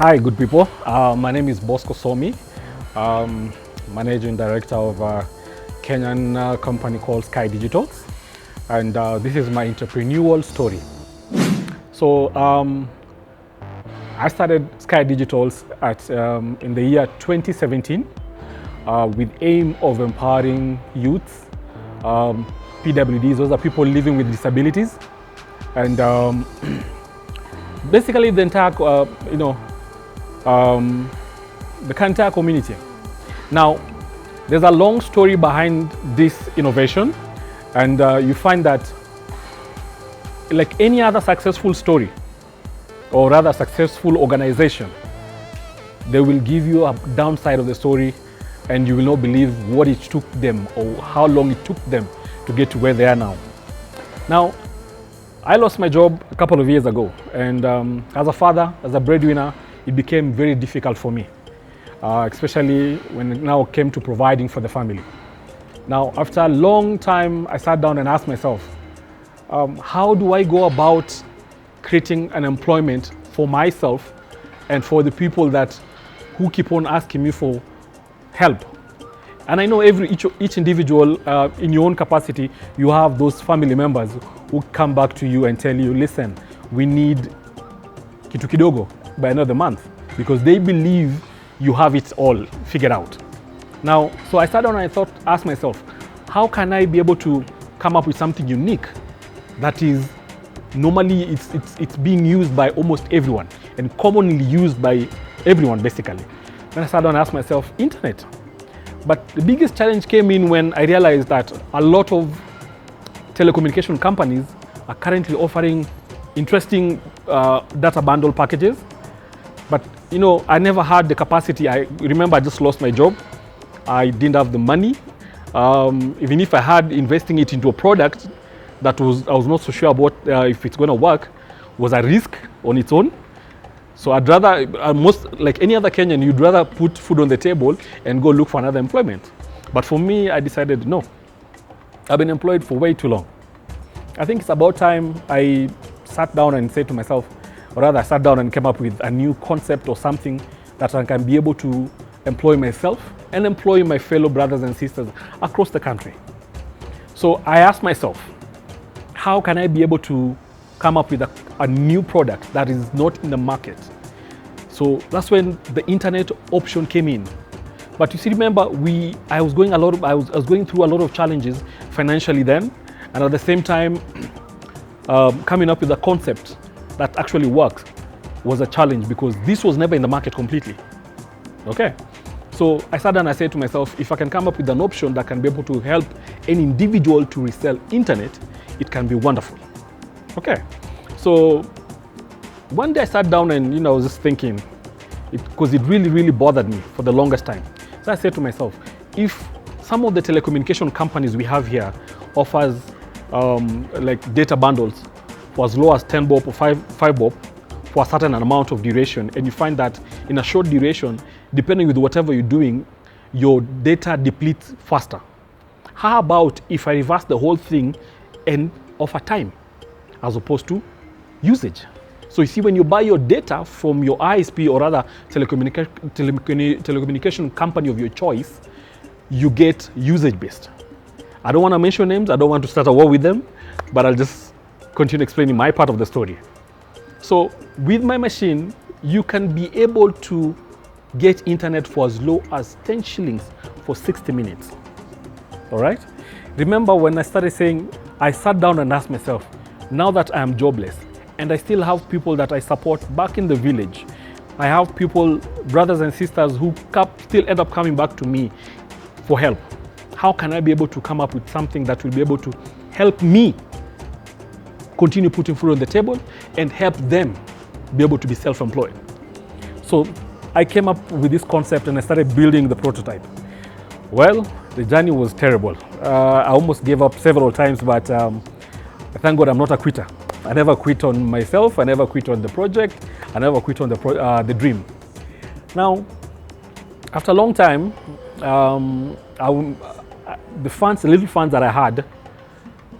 Hi, good people. My name is Bosco Somi, Managing Director of a Kenyan company called Sky Digital. And this is my entrepreneurial story. So I started Sky Digitals in the year 2017 with aim of empowering youths, PWDs, those are people living with disabilities, and basically the entire, the entire community. Now, there's a long story behind this innovation, and you find that, like any other successful story, or rather successful organization, they will give you a downside of the story, and you will not believe what it took them or how long it took them to get to where they are now. Now, I lost my job a couple of years ago, and as a father, as a breadwinner, it became very difficult for me, especially when it now came to providing for the family. Now, after a long time, I sat down and asked myself, how do I go about creating an employment for myself and for the people who keep on asking me for help? And I know each individual, in your own capacity, you have those family members who come back to you and tell you, listen, we need kitu kidogo by another month, because they believe you have it all figured out. Now, so I sat down and asked myself, how can I be able to come up with something unique that is normally it's being used by almost everyone and commonly used by everyone basically. Then I sat down and asked myself, internet. But the biggest challenge came in when I realized that a lot of telecommunication companies are currently offering interesting data bundle packages. But I never had the capacity. I remember I just lost my job. I didn't have the money. Even if I had investing it into a product that I was not so sure about if it's going to work, was a risk on its own. So I'd rather, like any other Kenyan, you'd rather put food on the table and go look for another employment. But for me, I decided no. I've been employed for way too long. I think it's about time I sat down and said to myself, or rather I sat down and came up with a new concept or something that I can be able to employ myself and employ my fellow brothers and sisters across the country. So I asked myself, how can I be able to come up with a new product that is not in the market? So that's when the internet option came in. But you see, remember, I was going through a lot of challenges financially then, and at the same time, coming up with a concept that actually works was a challenge because this was never in the market completely. Okay, so I sat down and I said to myself, if I can come up with an option that can be able to help any individual to resell internet, it can be wonderful. Okay, so one day I sat down and I was just thinking, because it really bothered me for the longest time. So I said to myself, if some of the telecommunication companies we have here offers like data bundles for as low as 10 bob or 5 bob for a certain amount of duration, and you find that in a short duration, depending with whatever you're doing, your data depletes faster. How about if I reverse the whole thing and offer time as opposed to usage? So you see, when you buy your data from your ISP or other telecommunication company of your choice, you get usage based. I don't want to mention names, I don't want to start a war with them, but I'll just continue explaining my part of the story. So with my machine, you can be able to get internet for as low as 10 shillings for 60 minutes. All right? Remember when I started saying, I sat down and asked myself, now that I am jobless, and I still have people that I support back in the village, I have people, brothers and sisters, who still end up coming back to me for help. How can I be able to come up with something that will be able to help me continue putting food on the table and help them be able to be self-employed? So I came up with this concept and I started building the prototype. Well, the journey was terrible. I almost gave up several times, but thank God I'm not a quitter. I never quit on myself, I never quit on the project, I never quit on the dream. Now, after a long time, the little funds that I had,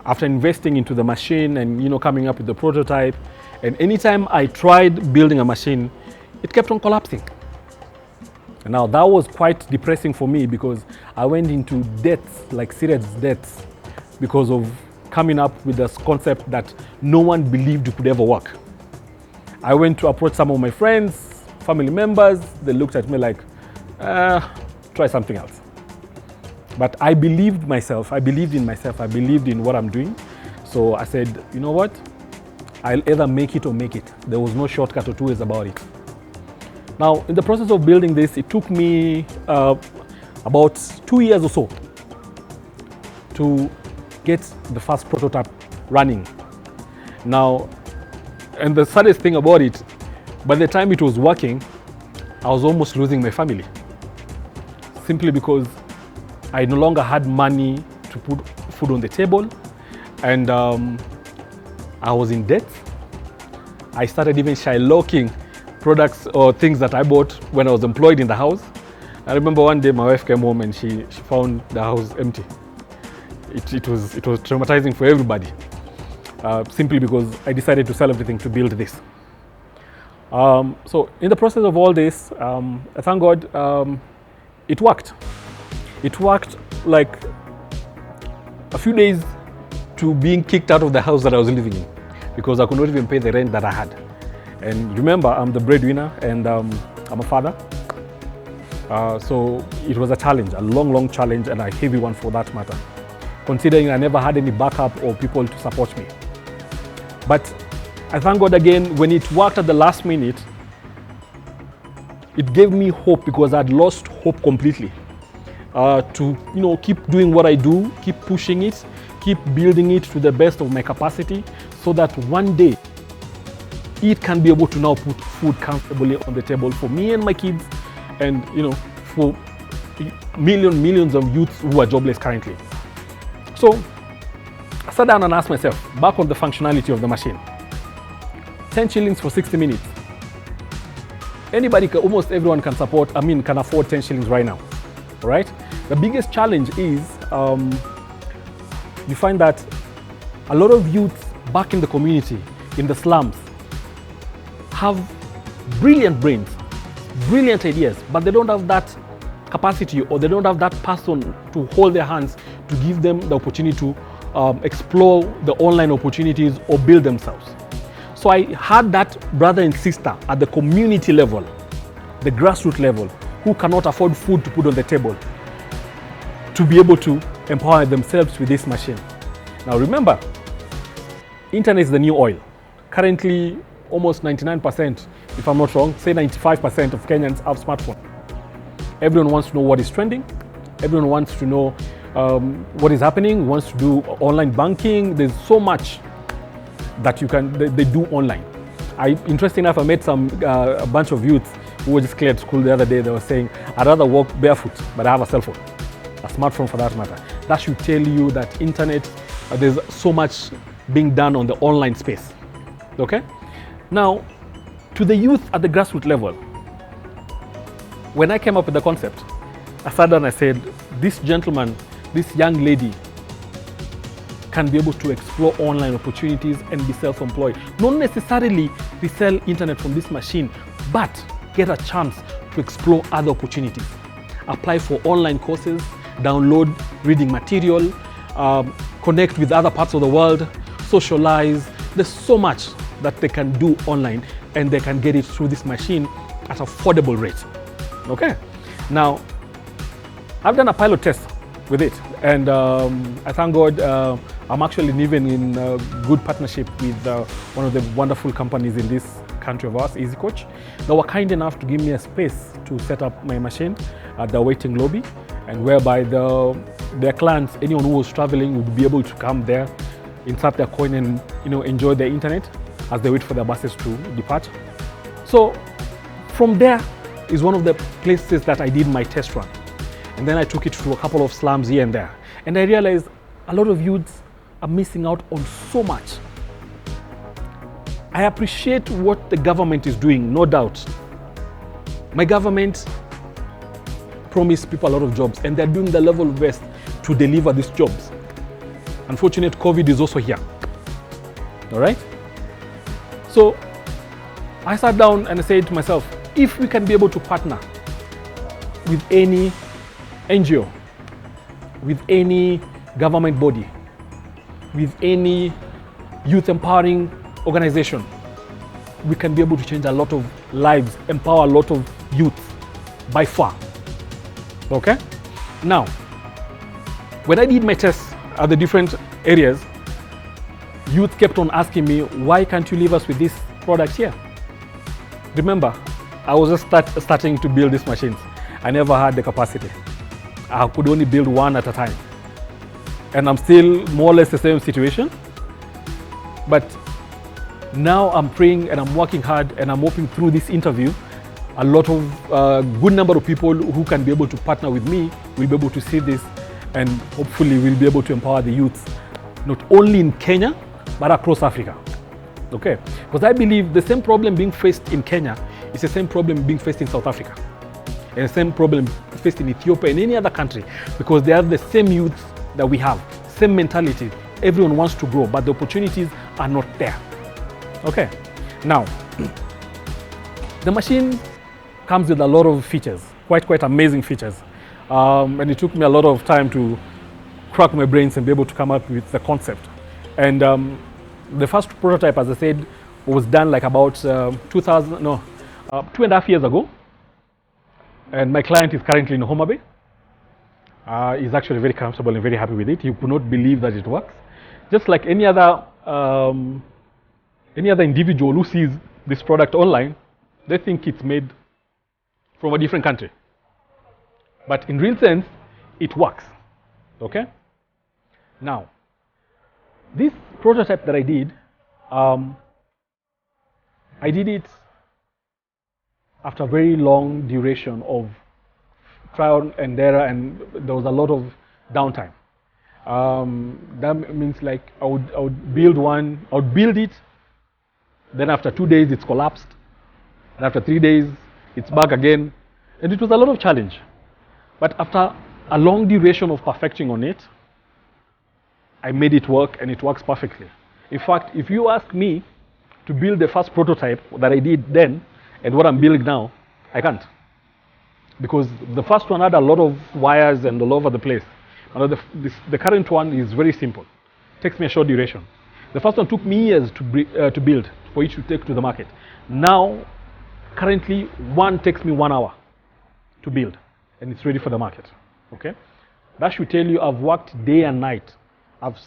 after investing into the machine and coming up with the prototype, and anytime I tried building a machine, it kept on collapsing. And now that was quite depressing for me because I went into debts, like serious debts, because of coming up with this concept that no one believed it could ever work. I went to approach some of my friends, family members. They looked at me like, try something else. But I believed myself, I believed in myself, I believed in what I'm doing. So I said, you know what? I'll either make it or make it. There was no shortcut or two ways about it. Now, in the process of building this, it took me about 2 years or so to get the first prototype running. Now, and the saddest thing about it, by the time it was working, I was almost losing my family. Simply because I no longer had money to put food on the table, and I was in debt. I started even shylocking products or things that I bought when I was employed in the house. I remember one day my wife came home and she found the house empty. It was traumatizing for everybody, simply because I decided to sell everything to build this. So in the process of all this, I thank God it worked. It worked like a few days to being kicked out of the house that I was living in because I could not even pay the rent that I had. And remember, I'm the breadwinner and I'm a father. So it was a challenge, a long challenge, and a heavy one for that matter, considering I never had any backup or people to support me. But I thank God again, when it worked at the last minute, it gave me hope because I'd lost hope completely. To keep doing what I do, keep pushing it, keep building it to the best of my capacity, so that one day it can be able to now put food comfortably on the table for me and my kids, and for millions of youths who are jobless currently. So I sat down and asked myself, back on the functionality of the machine, 10 shillings for 60 minutes. Anybody, almost everyone can afford 10 shillings right now, all right? The biggest challenge is you find that a lot of youths back in the community, in the slums, have brilliant brains, brilliant ideas, but they don't have that capacity, or they don't have that person to hold their hands to give them the opportunity to explore the online opportunities or build themselves. So I had that brother and sister at the community level, the grassroots level, who cannot afford food to put on the table, to be able to empower themselves with this machine. Now remember, internet is the new oil. Currently, almost 99%, if I'm not wrong, say 95% of Kenyans have smartphones. Everyone wants to know what is trending. Everyone wants to know what is happening, wants to do online banking. There's so much that they do online. Interesting enough, I met a bunch of youths who were just cleared school the other day. They were saying, I'd rather walk barefoot, but I have a cell phone, a smartphone for that matter. That should tell you that internet, there's so much being done on the online space, okay? Now, to the youth at the grassroots level, when I came up with the concept, I sat down and I said, this gentleman, this young lady can be able to explore online opportunities and be self-employed. Not necessarily resell internet from this machine, but get a chance to explore other opportunities. Apply for online courses, download reading material, connect with other parts of the world, socialize. There's so much that they can do online, and they can get it through this machine at affordable rate. Okay, now I've done a pilot test with it, and I thank God I'm actually living in good partnership with one of the wonderful companies in this country of ours, Easy Coach. They were kind enough to give me a space to set up my machine at the waiting lobby, and whereby their clients, anyone who was traveling, would be able to come there, insert their coin, and enjoy their internet as they wait for their buses to depart. So from there is one of the places that I did my test run. And then I took it to a couple of slums here and there. And I realized a lot of youths are missing out on so much. I appreciate what the government is doing, no doubt. My government promised people a lot of jobs, and they're doing the level best to deliver these jobs. Unfortunately, COVID is also here. All right? So I sat down and I said to myself, if we can be able to partner with any NGO, with any government body, with any youth empowering organization, we can be able to change a lot of lives, empower a lot of youth by far. Okay? Now, when I did my tests at the different areas, youth kept on asking me, why can't you leave us with this product here? Remember, I was just starting to build these machines. I never had the capacity. I could only build one at a time. And I'm still more or less the same situation. But now I'm praying and I'm working hard, and I'm hoping through this interview, a lot of good number of people who can be able to partner with me will be able to see this, and hopefully we'll be able to empower the youth, not only in Kenya, but across Africa. Okay? Because I believe the same problem being faced in Kenya is the same problem being faced in South Africa, and the same problem faced in Ethiopia and any other country, because they have the same youth that we have, same mentality. Everyone wants to grow, but the opportunities are not there. Okay, now, the machine comes with a lot of features, quite amazing features. And it took me a lot of time to crack my brains and be able to come up with the concept. And the first prototype, as I said, was done like about 2.5 years ago. And my client is currently in Homa Bay. He's actually very comfortable and very happy with it. He could not believe that it works. Just like any other individual who sees this product online, they think it's made from a different country. But in real sense, it works. Okay? Now, this prototype that I did it after a very long duration of trial and error, and there was a lot of downtime. That means like I would build it, then after 2 days it's collapsed, and after 3 days it's back again, and it was a lot of challenge. But after a long duration of perfecting on it, I made it work, and it works perfectly. In fact, if you ask me to build the first prototype that I did then and what I'm building now, I can't. Because the first one had a lot of wires and all over the place. The current one is very simple. It takes me a short duration. The first one took me years to build for it to take to the market. Now, currently, one takes me 1 hour to build, and it's ready for the market. Okay? That should tell you I've worked day and night. I've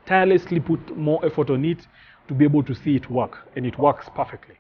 tirelessly put more effort on it to be able to see it work, and it works perfectly.